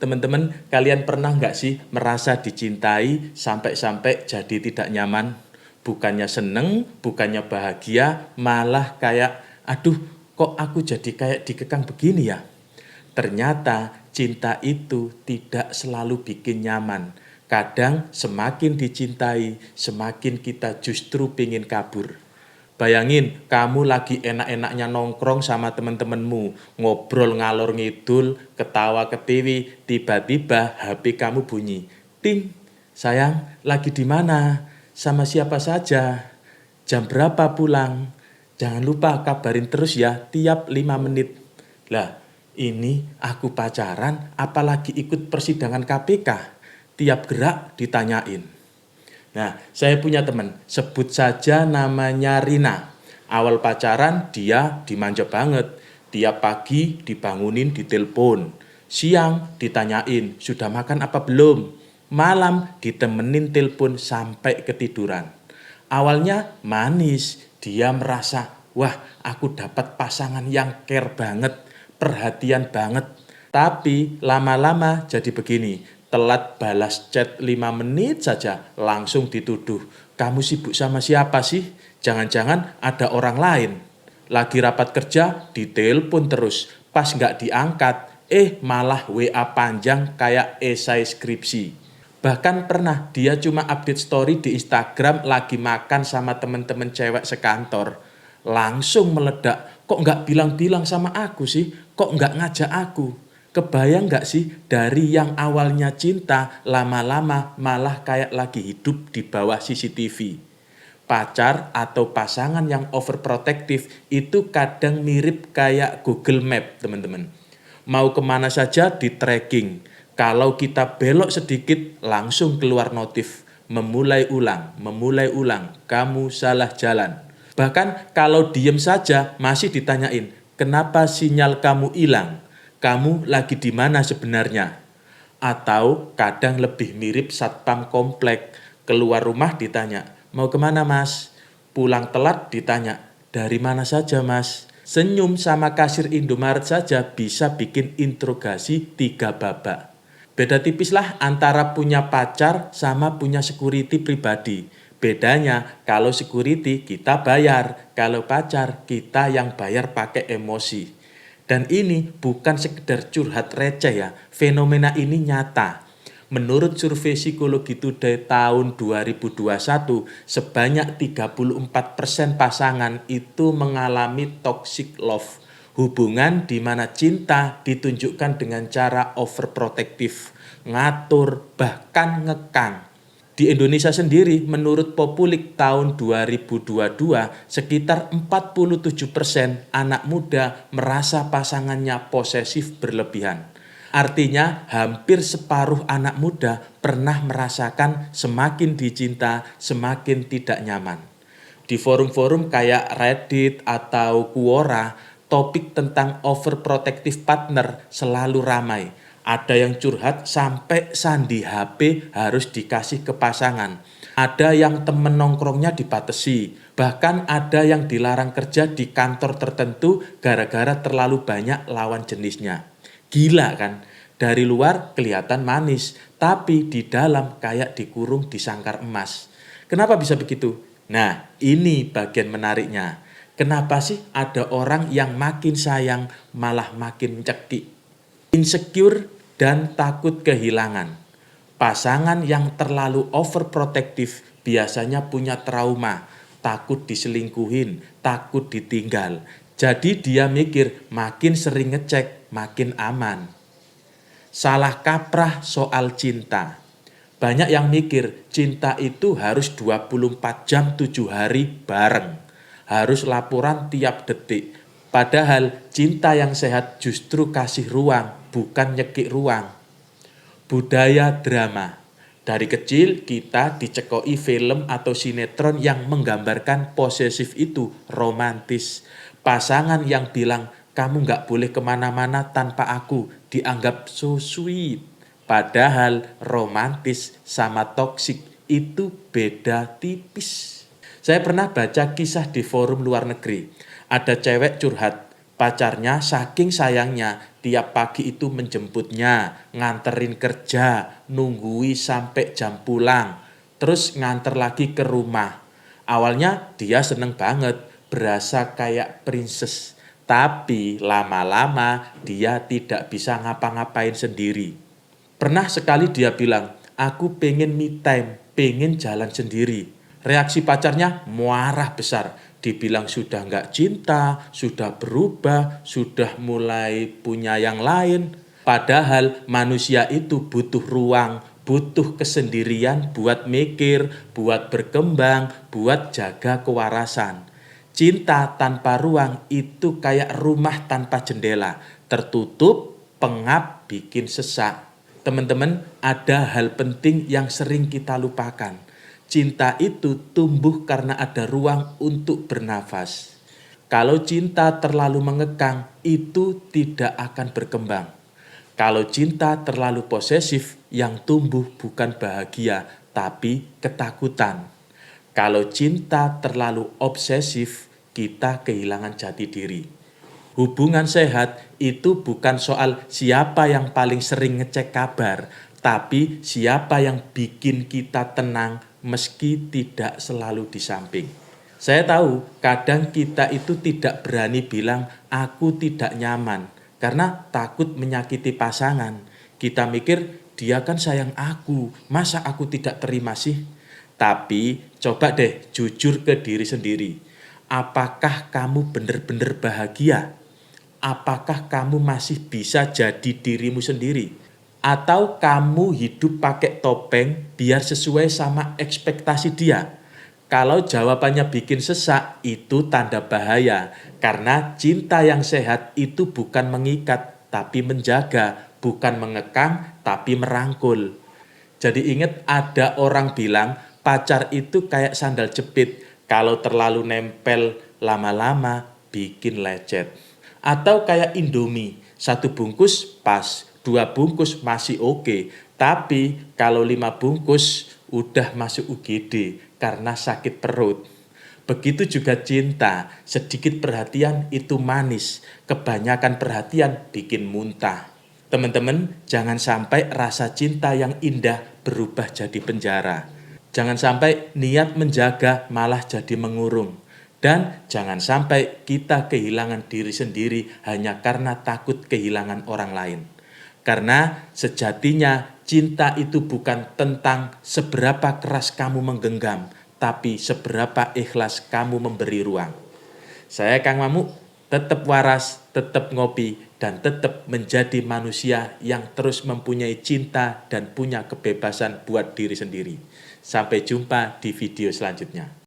Teman-teman, kalian pernah nggak sih merasa dicintai sampai-sampai jadi tidak nyaman? Bukannya seneng, bukannya bahagia, malah kayak, aduh kok aku jadi kayak dikekang begini ya? Ternyata cinta itu tidak selalu bikin nyaman. Kadang semakin dicintai, semakin kita justru pingin kabur. Bayangin, kamu lagi enak-enaknya nongkrong sama temen-temenmu, ngobrol ngalor ngidul, ketawa ketiwi, tiba-tiba HP kamu bunyi. Ting, sayang, lagi di mana? Sama siapa saja? Jam berapa pulang? Jangan lupa kabarin terus ya, tiap 5 menit. Lah, ini aku pacaran, apalagi ikut persidangan KPK. Tiap gerak ditanyain. Nah, saya punya teman, sebut saja namanya Rina. Awal pacaran dia dimanja banget. Tiap pagi dibangunin ditelepon. Siang ditanyain, sudah makan apa belum? Malam ditemenin telepon sampai ketiduran. Awalnya manis, dia merasa, wah aku dapat pasangan yang care banget, perhatian banget. Tapi lama-lama jadi begini, telat balas chat 5 menit saja langsung dituduh. Kamu sibuk sama siapa sih? Jangan-jangan ada orang lain. Lagi rapat kerja, ditelepon terus. Pas nggak diangkat, malah WA panjang kayak esai skripsi. Bahkan pernah dia cuma update story di Instagram lagi makan sama temen-temen cewek sekantor. Langsung meledak, kok nggak bilang-bilang sama aku sih? Kok nggak ngajak aku? Kebayang nggak sih dari yang awalnya cinta lama-lama malah kayak lagi hidup di bawah CCTV. Pacar atau pasangan yang overprotective itu kadang mirip kayak Google Map teman-teman. Mau kemana saja di tracking. Kalau kita belok sedikit langsung keluar notif. Memulai ulang, kamu salah jalan. Bahkan kalau diem saja masih ditanyain, kenapa sinyal kamu hilang? Kamu lagi di mana sebenarnya? Atau kadang lebih mirip satpam komplek, keluar rumah ditanya, mau kemana mas? Pulang telat ditanya, dari mana saja mas? Senyum sama kasir Indomaret saja bisa bikin interogasi 3 babak. Beda tipis lah antara punya pacar sama punya security pribadi. Bedanya kalau security kita bayar, kalau pacar kita yang bayar pakai emosi. Dan ini bukan sekedar curhat receh ya, fenomena ini nyata. Menurut survei Psikologi Today tahun 2021, sebanyak 34% pasangan itu mengalami toxic love. Hubungan di mana cinta ditunjukkan dengan cara overprotective, ngatur, bahkan ngekang. Di Indonesia sendiri, menurut Populik tahun 2022, sekitar 47% anak muda merasa pasangannya posesif berlebihan. Artinya, hampir separuh anak muda pernah merasakan semakin dicinta, semakin tidak nyaman. Di forum-forum kayak Reddit atau Quora, topik tentang overprotective partner selalu ramai. Ada yang curhat sampai sandi HP harus dikasih ke pasangan. Ada yang temen nongkrongnya dibatasi. Bahkan ada yang dilarang kerja di kantor tertentu gara-gara terlalu banyak lawan jenisnya. Gila kan? Dari luar kelihatan manis, tapi di dalam kayak dikurung di sangkar emas. Kenapa bisa begitu? Nah, ini bagian menariknya. Kenapa sih ada orang yang makin sayang malah makin cekik? Insecure dan takut kehilangan. Pasangan yang terlalu overprotective biasanya punya trauma, takut diselingkuhin, takut ditinggal. Jadi dia mikir makin sering ngecek, makin aman. Salah kaprah soal cinta. Banyak yang mikir cinta itu harus 24 jam 7 hari bareng. Harus laporan tiap detik. Padahal cinta yang sehat justru kasih ruang, bukan nyekik ruang. Budaya drama. Dari kecil kita dicekoi film atau sinetron yang menggambarkan posesif itu romantis. Pasangan yang bilang, kamu gak boleh kemana-mana tanpa aku, dianggap so sweet. Padahal romantis sama toksik itu beda tipis. Saya pernah baca kisah di forum luar negeri. Ada cewek curhat, Pacarnya saking sayangnya, tiap pagi itu menjemputnya, nganterin kerja, nunggui sampai jam pulang, terus nganter lagi ke rumah. Awalnya dia seneng banget, berasa kayak princess. Tapi lama-lama dia tidak bisa ngapa-ngapain sendiri. Pernah sekali dia bilang, aku pengen me time, pengen jalan sendiri. Reaksi pacarnya marah besar. Dibilang sudah nggak cinta, sudah berubah, sudah mulai punya yang lain. Padahal manusia itu butuh ruang, butuh kesendirian buat mikir, buat berkembang, buat jaga kewarasan. Cinta tanpa ruang itu kayak rumah tanpa jendela, tertutup, pengap, bikin sesak. Teman-teman, ada hal penting yang sering kita lupakan. Cinta itu tumbuh karena ada ruang untuk bernafas. Kalau cinta terlalu mengekang, itu tidak akan berkembang. Kalau cinta terlalu posesif, yang tumbuh bukan bahagia, tapi ketakutan. Kalau cinta terlalu obsesif, kita kehilangan jati diri. Hubungan sehat itu bukan soal siapa yang paling sering ngecek kabar, tapi siapa yang bikin kita tenang meski tidak selalu di samping. Saya tahu kadang kita itu tidak berani bilang aku tidak nyaman karena takut menyakiti pasangan. Kita mikir dia kan sayang aku, masa aku tidak terima sih? Tapi coba deh jujur ke diri sendiri. Apakah kamu benar-benar bahagia? Apakah kamu masih bisa jadi dirimu sendiri? Atau kamu hidup pakai topeng biar sesuai sama ekspektasi dia? Kalau jawabannya bikin sesak, itu tanda bahaya. Karena cinta yang sehat itu bukan mengikat, tapi menjaga. Bukan mengekang, tapi merangkul. Jadi ingat ada orang bilang pacar itu kayak sandal jepit. Kalau terlalu nempel lama-lama bikin lecet. Atau kayak Indomie, satu bungkus pas, dua bungkus masih oke. Tapi kalau 5 bungkus udah masuk UGD karena sakit perut. Begitu juga cinta, sedikit perhatian itu manis, kebanyakan perhatian bikin muntah. Teman-teman, jangan sampai rasa cinta yang indah berubah jadi penjara. Jangan sampai niat menjaga malah jadi mengurung. Dan jangan sampai kita kehilangan diri sendiri hanya karena takut kehilangan orang lain. Karena sejatinya cinta itu bukan tentang seberapa keras kamu menggenggam, tapi seberapa ikhlas kamu memberi ruang. Saya Kang Mamu, tetap waras, tetap ngopi, dan tetap menjadi manusia yang terus mempunyai cinta dan punya kebebasan buat diri sendiri. Sampai jumpa di video selanjutnya.